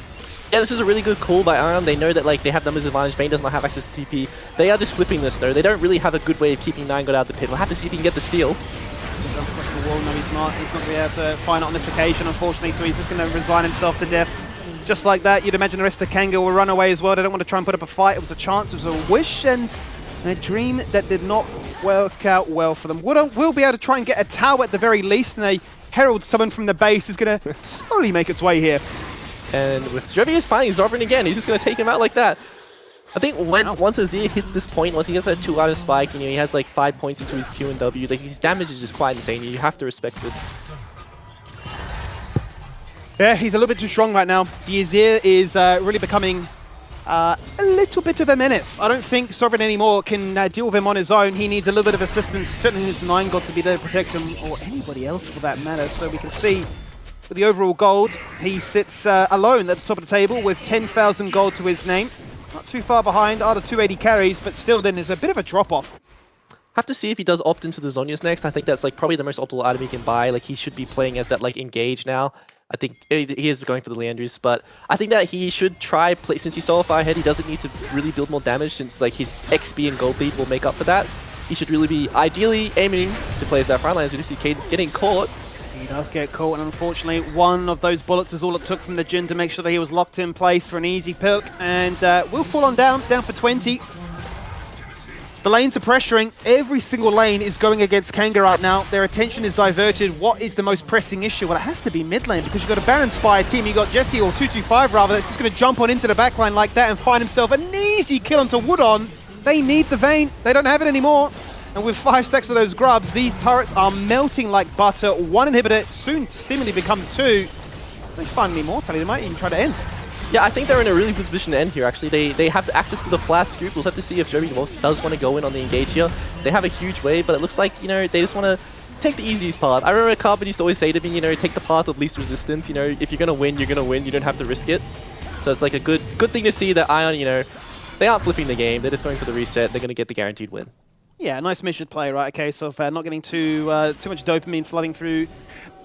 Yeah, this is a really good call by Ion. They know that like they have numbers advantage. Vayne does not have access to TP. They are just flipping this though. They don't really have a good way of keeping 9god out of the pit. We'll have to see if he can get the steal. Across the wall. No, he's not. He's not going to be able to find it on this occasion, unfortunately. So he's just going to resign himself to death. Just like that, you'd imagine the rest of Kanga will run away as well. They don't want to try and put up a fight. It was a chance, it was a wish, and a dream that did not work out well for them. Woodon will be able to try and get a tower at the very least, and a Herald summon from the base is going to slowly make its way here. And with Jovi is fine, he's Sovereign again. He's just going to take him out like that. I think once Azir hits this point, once he gets that 2 out of spike, he has like 5 points into his Q and W, like his damage is just quite insane. You have to respect this. Yeah, he's a little bit too strong right now. The Azir is really becoming a little bit of a menace. I don't think Sovereign anymore can deal with him on his own. He needs a little bit of assistance. Certainly needs 9god to be there to protect him, or anybody else for that matter. So we can see with the overall gold, he sits alone at the top of the table with 10,000 gold to his name. Not too far behind, are the 280 carries, but still then there's a bit of a drop-off. Have to see if he does opt into the Zhonya's next. I think that's like probably the most optimal item he can buy. Like he should be playing as that like engage now. I think he is going for the Leandris, but I think that he should try play, since he's so far ahead, he doesn't need to really build more damage since like his XP and gold lead will make up for that. He should really be ideally aiming to play as that front line. As we see Cadence getting caught. He does get caught, and unfortunately one of those bullets is all it took from the Jin to make sure that he was locked in place for an easy pick, and will fall on down for 20. The lanes are pressuring. Every single lane is going against Kanga right now. Their attention is diverted. What is the most pressing issue? Well, it has to be mid lane, because you've got a Baron Spire team. You've got Jesse, or 225 rather, that's just going to jump on into the backline like that and find himself an easy kill onto Woodon. They need the Vayne. They don't have it anymore. And with 5 stacks of those grubs, these turrets are melting like butter. 1 inhibitor soon seemingly becomes 2. If they find an Immortality, they might even try to end. Yeah, I think they're in a really good position to end here, actually. They have access to the flash scoop. We'll have to see if Joby does want to go in on the engage here. They have a huge wave, but it looks like, you know, they just want to take the easiest path. I remember Carbon used to always say to me, you know, take the path of least resistance. You know, if you're going to win, you're going to win. You don't have to risk it. So it's like a good thing to see that Ion, you know, they aren't flipping the game. They're just going for the reset. They're going to get the guaranteed win. Yeah, nice measured play, right? A case of not getting too much dopamine flooding through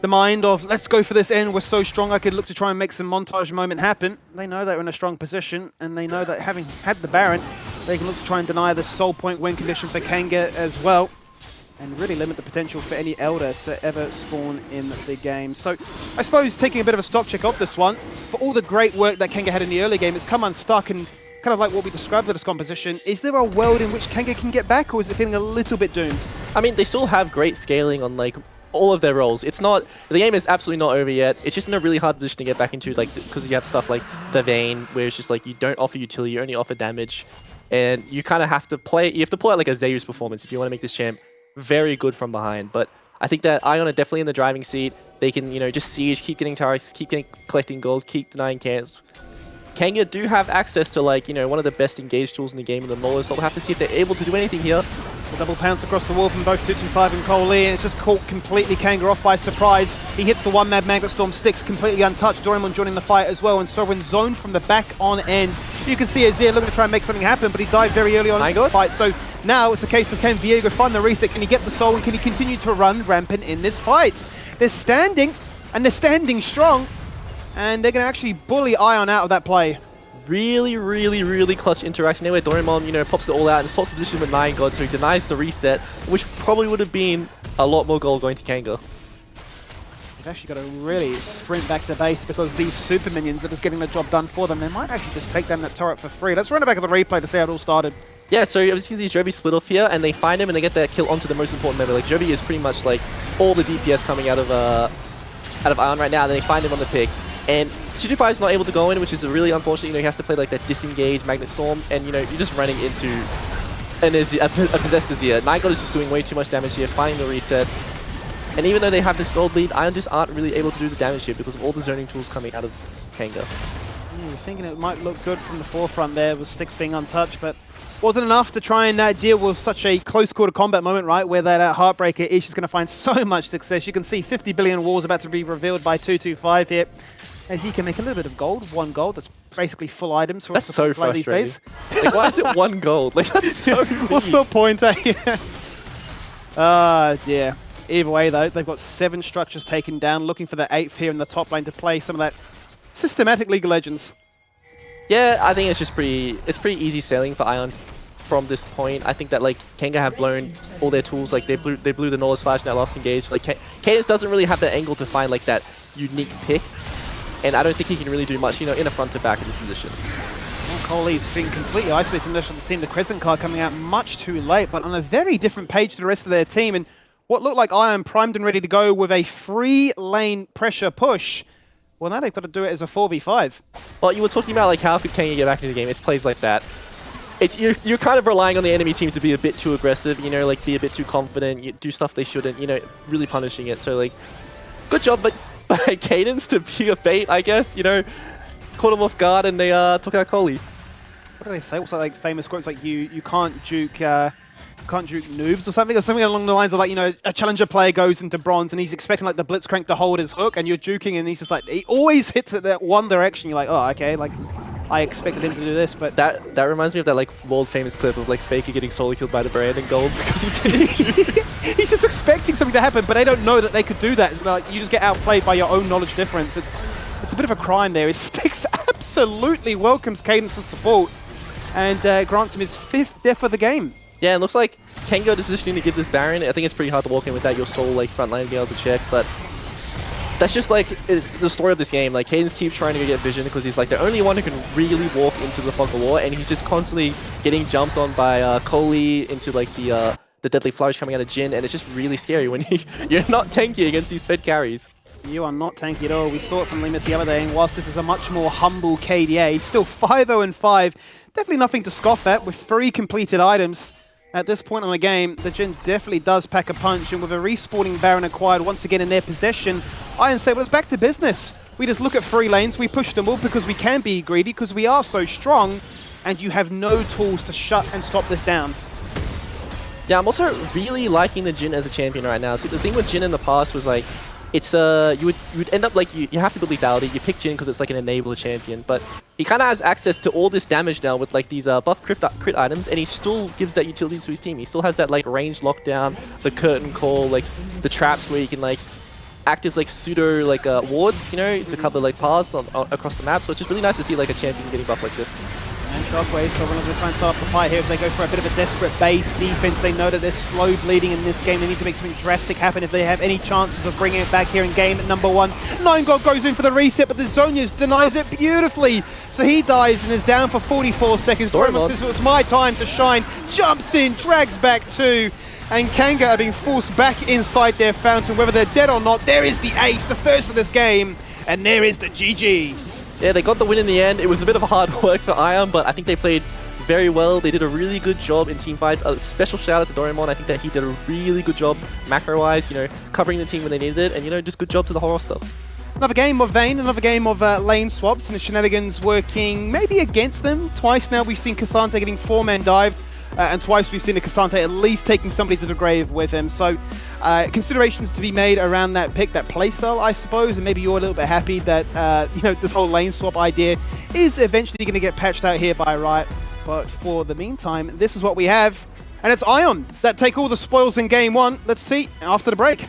the mind of, let's go for this end, we're so strong, I could look to try and make some montage moment happen. They know they're in a strong position, and they know that having had the Baron, they can look to try and deny the soul point win condition for Kanga as well, and really limit the potential for any Elder to ever spawn in the game. So I suppose taking a bit of a stock check of this one, for all the great work that Kanga had in the early game, it's come unstuck, and kind of like what we described with this composition, is there a world in which Kanga can get back, or is it feeling a little bit doomed? I mean, they still have great scaling on like all of their roles. It's not, the game is absolutely not over yet. It's just in a really hard position to get back into, like, because you have stuff like the Vayne, where it's just like you don't offer utility, you only offer damage, and you kind of have to play. You have to pull out like a Zeus performance if you want to make this champ very good from behind. But I think that Ion are definitely in the driving seat. They can, you know, just siege, keep getting turrets, keep collecting gold, keep denying camps. Kanga do have access to, like, you know, one of the best engage tools in the game in the Nola, so we'll have to see if they're able to do anything here. The double pounce across the wall from both 225 and Cole Lee, and it's just caught completely Kanga off by surprise. He hits the one mad Magnet Storm, sticks completely untouched. Doraemon joining the fight as well, and Sovereign zoned from the back on end. You can see Azir looking to try and make something happen, but he died very early on in the fight. So now it's a case of, can Viego find the reset? Can he get the soul, and can he continue to run rampant in this fight? They're standing, and they're standing strong, and they're going to actually bully Ion out of that play. Really clutch interaction there where Doraemon, you know, pops it all out and swaps the position with 9God, so he denies the reset, which probably would have been a lot more gold going to Kanga. They've actually got to really sprint back to base, because these super minions that is getting the job done for them, they might actually just take down that turret for free. Let's run it back at the replay to see how it all started. Yeah, so as you can see, Joby split off here, and they find him and they get that kill onto the most important member. Like, Joby is pretty much like all the DPS coming out of Ion right now, and then they find him on the pick. And 225 is not able to go in, which is really unfortunate. You know, he has to play like that disengage Magnet Storm, and you know, you're just running into a possessed Azir. 9God is just doing way too much damage here, finding the resets. And even though they have this gold lead, Ion just aren't really able to do the damage here because of all the zoning tools coming out of Kanga. You're thinking it might look good from the forefront there with sticks being untouched, but wasn't enough to try and deal with such a close quarter combat moment, right, where that Heartbreaker is just going to find so much success. You can see 50 billion walls about to be revealed by 225 here, as he can make a little bit of gold, 1 gold. That's basically full items for us to so play these days. Like, why is it 1 gold? Like, that's so What's the point, eh? Ah, dear. Either way, though, they've got 7 structures taken down, looking for the 8th here in the top lane to play some of that systematic League of Legends. Yeah, I think it's just pretty easy sailing for Ion from this point. I think that, like, Kanga have blown all their tools. Like, they blew the Nola Splash in that last engage. Like, Cadence doesn't really have that angle to find, like, that unique pick. And I don't think he can really do much, you know, in a front to back in this position. Well, Cole Lee's being completely isolated from the rest of the team. The Crescent card coming out much too late, but on a very different page to the rest of their team. And what looked like Ion primed and ready to go with a free lane pressure push. Well, now they've got to do it as a 4v5. Well, you were talking about, like, how could Kanga get back into the game? It's plays like that. It's you're kind of relying on the enemy team to be a bit too aggressive, you know, like, be a bit too confident, you do stuff they shouldn't, you know, really punishing it. So, like, good job, but by Cadence to be a bait, I guess, you know, caught them off guard and they took out Coley. What do they say? What's that, like, famous quotes like you can't juke noobs or something along the lines of, like, you know, a challenger player goes into bronze and he's expecting like the Blitzcrank to hold his hook, and you're juking and he's just like, he always hits it that one direction. You're like, oh, okay, like I expected him to do this, but that reminds me of that, like, world famous clip of, like, Faker getting solo killed by the brand in gold because he didn't juke. He's just expecting something to happen, but they don't know that they could do that. It's like, you just get outplayed by your own knowledge difference. It's a bit of a crime there. Styx absolutely welcomes Cadence's support and grants him his 5th death of the game. Yeah, it looks like Kanga is positioning to give this Baron. I think it's pretty hard to walk in without your soul, like, front line being able to check, but that's just, like, the story of this game. Like, Cadence keeps trying to get vision because he's, like, the only one who can really walk into the fog of war, and he's just constantly getting jumped on by Coley into, like, the Deadly Flourish coming out of Jhin, and it's just really scary when you're not tanky against these fed carries. You are not tanky at all. We saw it from Lemus the other day, and whilst this is a much more humble KDA, still 5-0-5. Definitely nothing to scoff at with 3 completed items. At this point in the game, the Jhin definitely does pack a punch, and with a respawning Baron acquired once again in their possession, Iron say, well, it's back to business. We just look at 3 lanes, we push them all because we can be greedy, because we are so strong, and you have no tools to shut and stop this down. Yeah, I'm also really liking the Jhin as a champion right now. See, the thing with Jhin in the past was like, it's you would end up like you have to build lethality. You pick Jhin because it's like an enabler champion, but he kind of has access to all this damage now with like these buff crit items, and he still gives that utility to his team. He still has that like range lockdown, the curtain call, like the traps where you can like act as like pseudo like wards, you know, to cover like paths across the map. So it's just really nice to see like a champion getting buffed like this. And Shockwave, so we're going to try and start up the fight here as they go for a bit of a desperate base defense. They know that they're slow bleeding in this game. They need to make something drastic happen if they have any chances of bringing it back here in game number 1. 9God goes in for the reset, but the Zhonya's denies it beautifully. So he dies and is down for 44 seconds. Doraemon, this was my time to shine. Jumps in, drags back 2. And Kanga are being forced back inside their fountain. Whether they're dead or not, there is the ace, the first of this game. And there is the GG. Yeah, they got the win in the end. It was a bit of hard work for Ion, but I think they played very well. They did a really good job in team fights. A special shout out to Doraemon. I think that he did a really good job macro-wise, you know, covering the team when they needed it, and, you know, just good job to the whole roster. Another game of Vayne, another game of lane swaps, and the shenanigans working maybe against them. Twice now we've seen K'Sante getting 4-man dived, and twice we've seen a K'Sante at least taking somebody to the grave with him. So considerations to be made around that pick, that playstyle, I suppose, and maybe you're a little bit happy that you know, this whole lane swap idea is eventually going to get patched out here by Riot. But for the meantime, this is what we have, and it's Ion that take all the spoils in game 1. Let's see after the break.